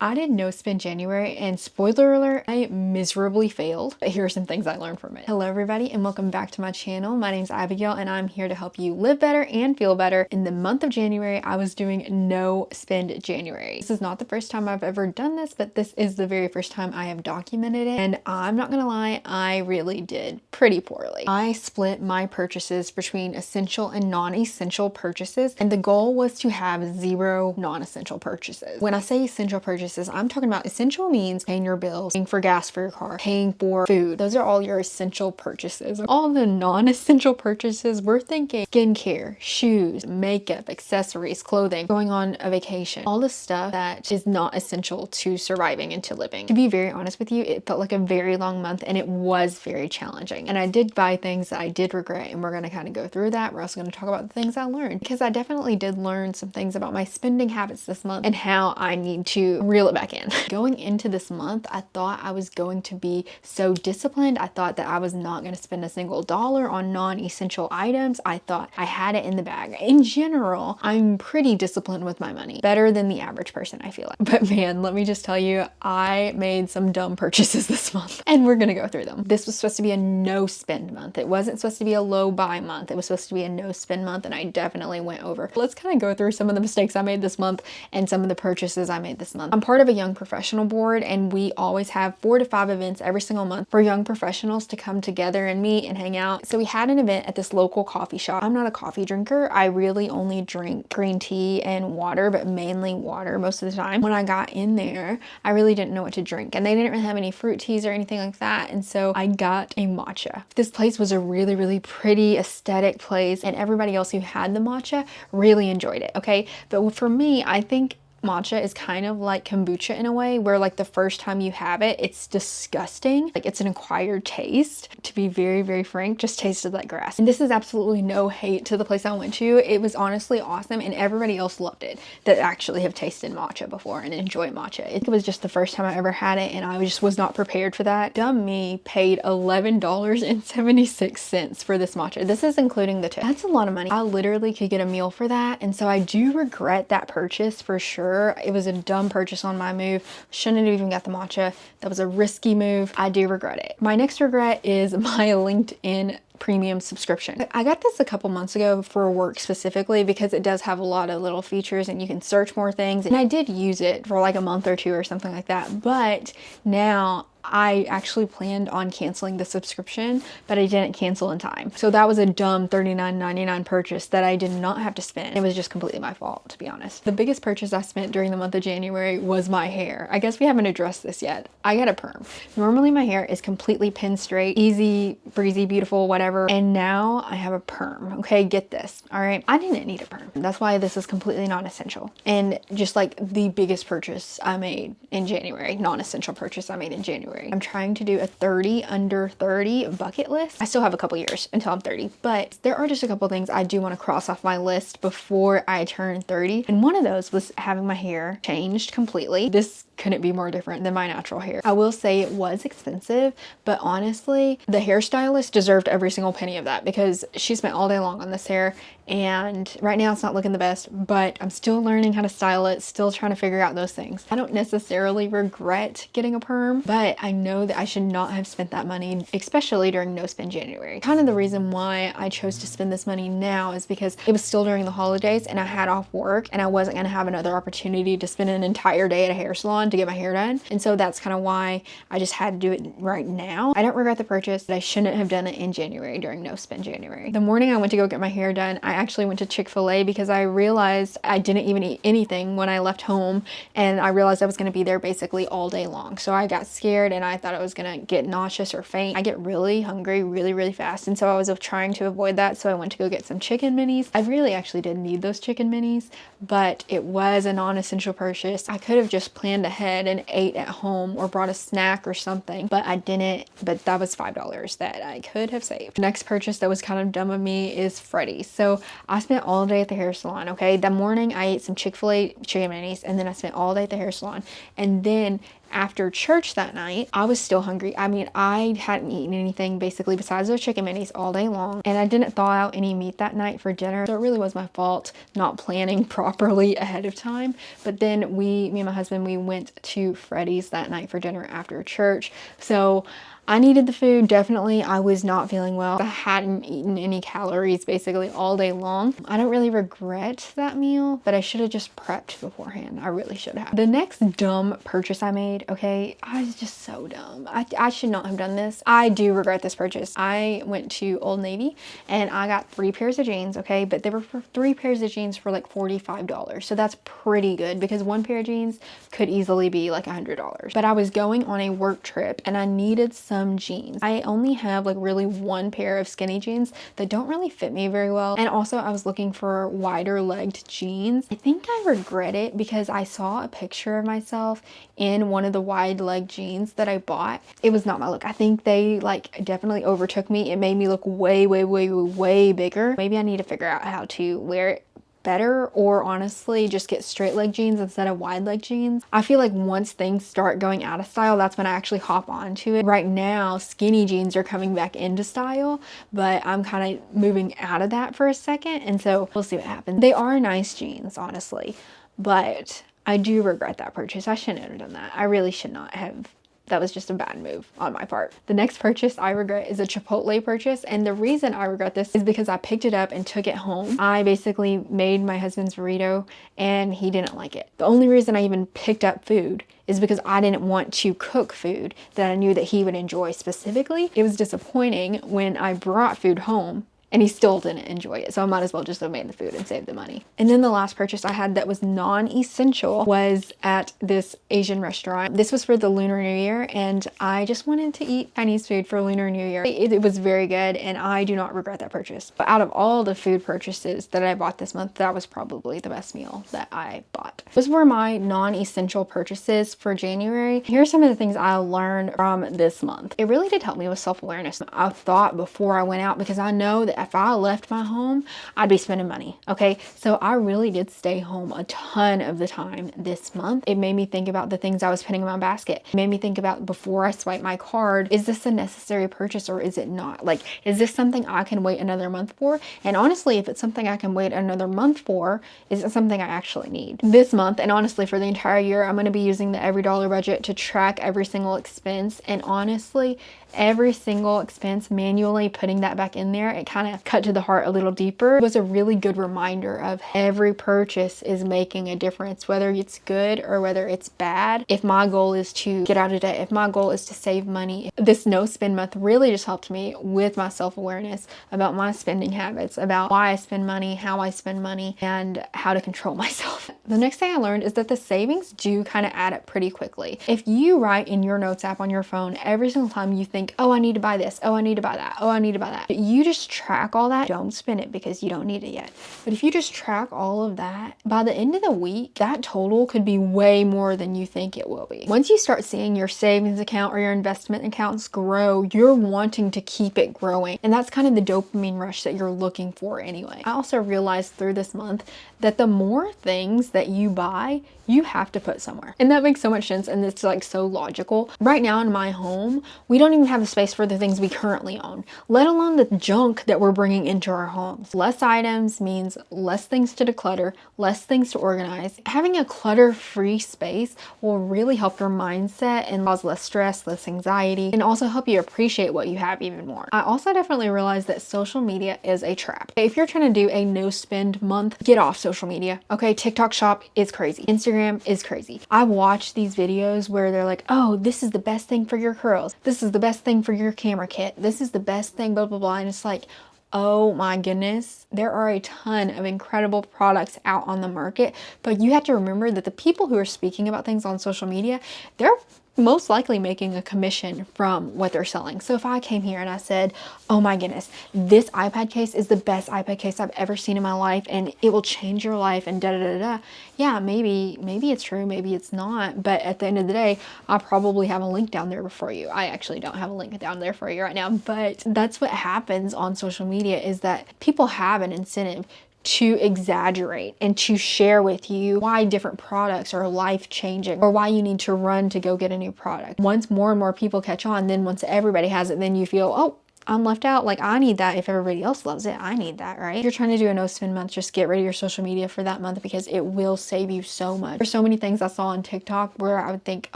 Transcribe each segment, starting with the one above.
I did no spend January, and spoiler alert, I miserably failed. But here are some things I learned from it. Hello everybody and welcome back to my channel. My name's Abigail and I'm here to help you live better and feel better. In the month of January, I was doing no spend January. This is not the first time I've ever done this, but this is the very first time I have documented it. And I'm not gonna lie, I really did pretty poorly. I split my purchases between essential and non-essential purchases, and the goal was to have 0 non-essential purchases. When I say essential purchases, I'm talking about essential means paying your bills, paying for gas for your car, paying for food. Those are all your essential purchases. All the non-essential purchases, we're thinking skincare, shoes, makeup, accessories, clothing, going on a vacation, all the stuff that is not essential to surviving and to living. To be very honest with you, it felt like a very long month and it was very challenging. And I did buy things that I did regret, and we're going to kind of go through that. We're also going to talk about the things I learned, because I definitely did learn some things about my spending habits this month and how I need to reel it back in. Going into this month, I thought I was going to be so disciplined. I thought that I was not going to spend a single dollar on non-essential items. I thought I had it in the bag. In general, I'm pretty disciplined with my money, better than the average person, I feel like. But man, let me just tell you, I made some dumb purchases this month and we're gonna go through them. This was supposed to be a no spend month. It wasn't supposed to be a low buy month. It was supposed to be a no spend month, and I definitely went over. Let's kind of go through some of the mistakes I made this month and some of the purchases I made this month. I'm part of a young professional board, and we always have 4 to 5 events every single month for young professionals to come together and meet and hang out. So we had an event at this local coffee shop. I'm not a coffee drinker. I really only drink green tea and water, but mainly water most of the time. When I got in there, I really didn't know what to drink, and they didn't really have any fruit teas or anything like that. And so I got a matcha. This place was a really, really pretty aesthetic place, and everybody else who had the matcha really enjoyed it. Okay. But for me, I think matcha is kind of like kombucha in a way, where like the first time you have it, it's disgusting. Like, it's an acquired taste. To be very, very frank, just tasted like grass. And this is absolutely no hate to the place I went to. It was honestly awesome, and everybody else loved it that actually have tasted matcha before and enjoy matcha. It was just the first time I ever had it, and I just was not prepared for that. Dumb me paid $11.76 for this matcha. This is including the tip. That's a lot of money. I literally could get a meal for that, and so I do regret that purchase for sure. It was a dumb purchase on my move. Shouldn't have even got the matcha. That was a risky move. I do regret it. My next regret is my LinkedIn premium subscription. I got this a couple months ago for work specifically because it does have a lot of little features and you can search more things. And I did use it for like a month or 2 or something like that. But now I actually planned on canceling the subscription, but I didn't cancel in time. So that was a dumb $39.99 purchase that I did not have to spend. It was just completely my fault, to be honest. The biggest purchase I spent during the month of January was my hair. I guess we haven't addressed this yet. I got a perm. Normally my hair is completely pin straight, easy, breezy, beautiful, whatever. And now I have a perm. Okay, get this. All right. I didn't need a perm. That's why this is completely non-essential. And just like the biggest purchase I made in January, non-essential purchase I made in January. I'm trying to do a 30 under 30 bucket list. I still have a couple years until I'm 30, but there are just a couple things I do want to cross off my list before I turn 30. And one of those was having my hair changed completely. This couldn't be more different than my natural hair. I will say it was expensive, but honestly, the hairstylist deserved every single penny of that, because she spent all day long on this hair, and right now it's not looking the best, but I'm still learning how to style it, still trying to figure out those things. I don't necessarily regret getting a perm, but I know that I should not have spent that money, especially during no spend January. Kind of the reason why I chose to spend this money now is because it was still during the holidays and I had off work, and I wasn't going to have another opportunity to spend an entire day at a hair salon to get my hair done. And so that's kind of why I just had to do it right now. I don't regret the purchase, but I shouldn't have done it in January during no spend January. The morning I went to go get my hair done, I actually went to Chick-fil-A because I realized I didn't even eat anything when I left home, and I realized I was going to be there basically all day long. So I got scared and I thought I was going to get nauseous or faint. I get really hungry really, really fast, and so I was trying to avoid that. So I went to go get some chicken minis. I really actually did need those chicken minis, but it was a non-essential purchase. I could have just planned ahead and ate at home or brought a snack or something, but I didn't. But that was $5 that I could have saved. The next purchase that was kind of dumb of me is Freddy's. So I spent all day at the hair salon. Okay, that morning I ate some Chick-fil-A chicken minis, and then I spent all day at the hair salon, and then after church that night, I was still hungry. I mean, I hadn't eaten anything basically besides those chicken minis all day long, and I didn't thaw out any meat that night for dinner. So it really was my fault not planning properly ahead of time. But then me and my husband, we went to Freddy's that night for dinner after church. So I needed the food, definitely. I was not feeling well. I hadn't eaten any calories basically all day long. I don't really regret that meal, but I should have just prepped beforehand. I really should have. The next dumb purchase I made, okay, I was just so dumb. I should not have done this. I do regret this purchase. I went to Old Navy and I got 3 pairs of jeans, okay, but they were for 3 pairs of jeans for like $45. So that's pretty good because 1 pair of jeans could easily be like $100. But I was going on a work trip and I needed some jeans. I only have like really 1 pair of skinny jeans that don't really fit me very well. And also I was looking for wider legged jeans. I think I regret it because I saw a picture of myself in one of the wide leg jeans that I bought. It was not my look. I think they like definitely overtook me. It made me look way, way, way, way bigger. Maybe I need to figure out how to wear it better, or honestly just get straight leg jeans instead of wide leg jeans. I feel like once things start going out of style, that's when I actually hop onto it. Right now skinny jeans are coming back into style, but I'm kind of moving out of that for a second, and so we'll see what happens. They are nice jeans, honestly, but I do regret that purchase. I shouldn't have done that. I really should not have. That was just a bad move on my part. The next purchase I regret is a Chipotle purchase. And the reason I regret this is because I picked it up and took it home. I basically made my husband's burrito and he didn't like it. The only reason I even picked up food is because I didn't want to cook food that I knew that he would enjoy specifically. It was disappointing when I brought food home and he still didn't enjoy it. So I might as well just have made the food and saved the money. And then the last purchase I had that was non-essential was at this Asian restaurant. This was for the Lunar New Year and I just wanted to eat Chinese food for Lunar New Year. It was very good and I do not regret that purchase. But out of all the food purchases that I bought this month, that was probably the best meal that I bought. Those were my non-essential purchases for January. Here's some of the things I learned from this month. It really did help me with self-awareness. I thought before I went out, because I know that if I left my home, I'd be spending money. Okay, so I really did stay home a ton of the time this month. It made me think about the things I was putting in my basket. It made me think about, before I swipe my card, is this a necessary purchase or is it not? Like, is this something I can wait another month for? And honestly, if it's something I can wait another month for, is it something I actually need? This month, and honestly for the entire year, I'm going to be using the Every Dollar budget to track every single expense. And honestly, every single expense, manually putting that back in there, it kind of cut to the heart a little deeper. It was a really good reminder of every purchase is making a difference, whether it's good or whether it's bad. If my goal is to get out of debt, if my goal is to save money, this no spend month really just helped me with my self-awareness about my spending habits, about why I spend money, how I spend money, and how to control myself. The next thing I learned is that the savings do kind of add up pretty quickly. If you write in your notes app on your phone every single time you think, oh, I need to buy this, oh, I need to buy that, oh, I need to buy that, you just track all that. Don't spend it because you don't need it yet. But if you just track all of that, by the end of the week, that total could be way more than you think it will be. Once you start seeing your savings account or your investment accounts grow, you're wanting to keep it growing. And that's kind of the dopamine rush that you're looking for anyway. I also realized through this month that the more things that you buy, you have to put somewhere. And that makes so much sense, and it's like so logical. Right now in my home, we don't even have the space for the things we currently own, let alone the junk that we're bringing into our homes. Less items means less things to declutter, less things to organize. Having a clutter-free space will really help your mindset and cause less stress, less anxiety, and also help you appreciate what you have even more. I also definitely realized that social media is a trap. If you're trying to do a no spend month, get off social media. Okay, TikTok shop is crazy. Instagram is crazy. I watch these videos where they're like, oh, this is the best thing for your curls. This is the best thing for your camera kit. This is the best thing, blah, blah, blah. And it's like, oh my goodness, there are a ton of incredible products out on the market, but you have to remember that the people who are speaking about things on social media, they're most likely making a commission from what they're selling. So if I came here and I said, oh my goodness, this iPad case is the best iPad case I've ever seen in my life and it will change your life and da da da da. Yeah, maybe it's true, maybe it's not. But at the end of the day, I probably have a link down there for you. I actually don't have a link down there for you right now, but that's what happens on social media, is that people have an incentive to exaggerate and to share with you why different products are life-changing or why you need to run to go get a new product. Once more and more people catch on, then once everybody has it, then you feel, oh, I'm left out. Like, I need that. If everybody else loves it, I need that, right? If you're trying to do a no spend month, just get rid of your social media for that month because it will save you so much. There's so many things I saw on TikTok where I would think,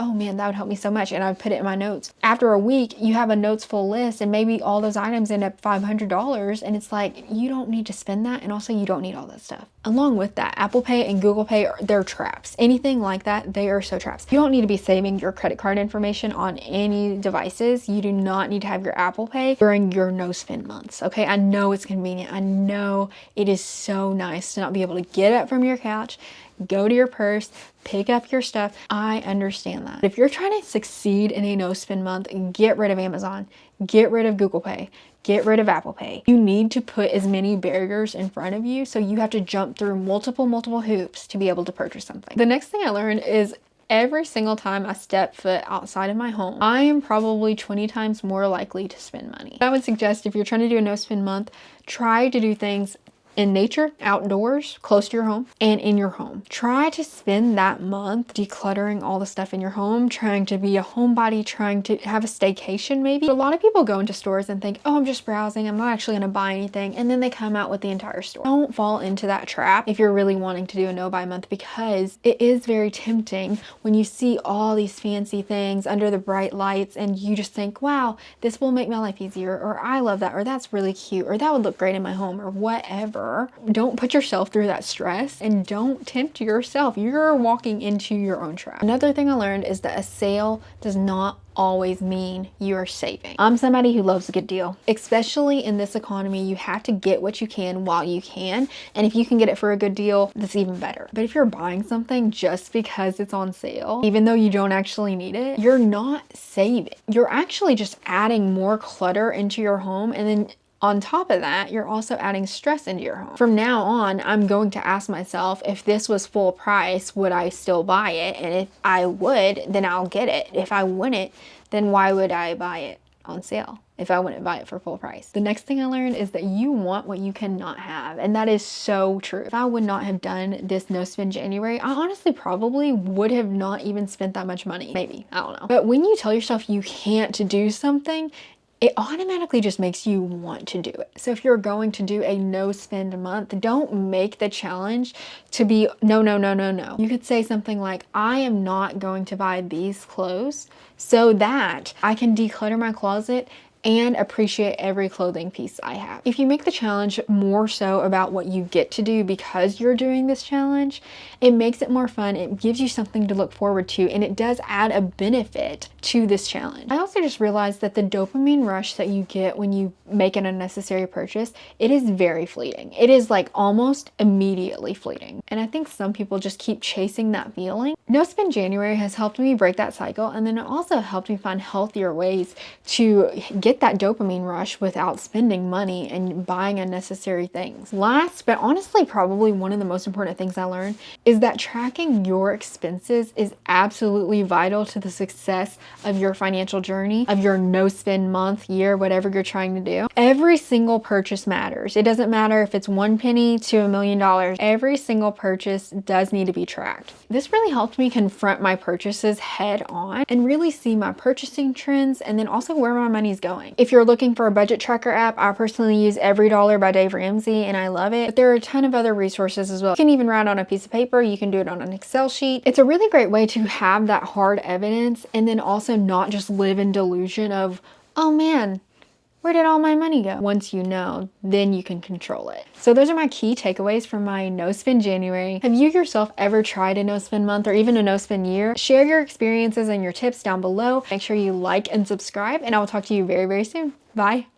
oh man, that would help me so much. And I would put it in my notes. After a week, you have a notes full list and maybe all those items end up $500. And it's like, you don't need to spend that. And also you don't need all that stuff. Along with that, Apple Pay and Google Pay, they're traps. Anything like that, they are so traps. You don't need to be saving your credit card information on any devices. You do not need to have your Apple Pay during your no spend months. Okay, I know it's convenient. I know it is so nice to not be able to get up from your couch, go to your purse, pick up your stuff. I understand that. If you're trying to succeed in a no spend month, get rid of Amazon, get rid of Google Pay, get rid of Apple Pay. You need to put as many barriers in front of you, so you have to jump through multiple hoops to be able to purchase something. The next thing I learned is every single time I step foot outside of my home, I am probably 20 times more likely to spend money. I would suggest if you're trying to do a no spend month, try to do things in nature, outdoors, close to your home, and in your home. Try to spend that month decluttering all the stuff in your home, trying to be a homebody, trying to have a staycation maybe. A lot of people go into stores and think, oh, I'm just browsing, I'm not actually gonna buy anything, and then they come out with the entire store. Don't fall into that trap if you're really wanting to do a no buy month, because it is very tempting when you see all these fancy things under the bright lights and you just think, wow, this will make my life easier, or I love that, or that's really cute, or that would look great in my home, or whatever. Don't put yourself through that stress and don't tempt yourself. You're walking into your own trap. Another thing I learned is that a sale does not always mean you're saving. I'm somebody who loves a good deal. Especially in this economy, you have to get what you can while you can. And if you can get it for a good deal, that's even better. But if you're buying something just because it's on sale, even though you don't actually need it, you're not saving. You're actually just adding more clutter into your home, and then on top of that, you're also adding stress into your home. From now on, I'm going to ask myself, if this was full price, would I still buy it? And if I would, then I'll get it. If I wouldn't, then why would I buy it on sale if I wouldn't buy it for full price? The next thing I learned is that you want what you cannot have. And that is so true. If I would not have done this no spend January, I honestly probably would have not even spent that much money. Maybe, I don't know. But when you tell yourself you can't do something, it automatically just makes you want to do it. So if you're going to do a no spend month, don't make the challenge to be no, no, no, no, no. You could say something like, I am not going to buy these clothes so that I can declutter my closet and appreciate every clothing piece I have. If you make the challenge more so about what you get to do because you're doing this challenge, it makes it more fun, it gives you something to look forward to, and it does add a benefit to this challenge. I also just realized that the dopamine rush that you get when you make an unnecessary purchase, it is very fleeting. It is like almost immediately fleeting. And I think some people just keep chasing that feeling. No Spend January has helped me break that cycle, and then it also helped me find healthier ways to get that dopamine rush without spending money and buying unnecessary things. Last, but honestly probably one of the most important things I learned, is that tracking your expenses is absolutely vital to the success of your financial journey, of your no spend month, year, whatever you're trying to do. Every single purchase matters. It doesn't matter if it's 1 penny to $1 million. Every single purchase does need to be tracked. This really helped me confront my purchases head on and really see my purchasing trends, and then also where my money's going. If you're looking for a budget tracker app, I personally use Every Dollar by Dave Ramsey and I love it. But there are a ton of other resources as well. You can even write on a piece of paper, you can do it on an Excel sheet. It's a really great way to have that hard evidence and then also not just live in delusion of, oh man, where did all my money go? Once you know, then you can control it. So those are my key takeaways from my no spend January. Have you yourself ever tried a no spend month or even a no spend year? Share your experiences and your tips down below. Make sure you like and subscribe, and I will talk to you very, very soon. Bye.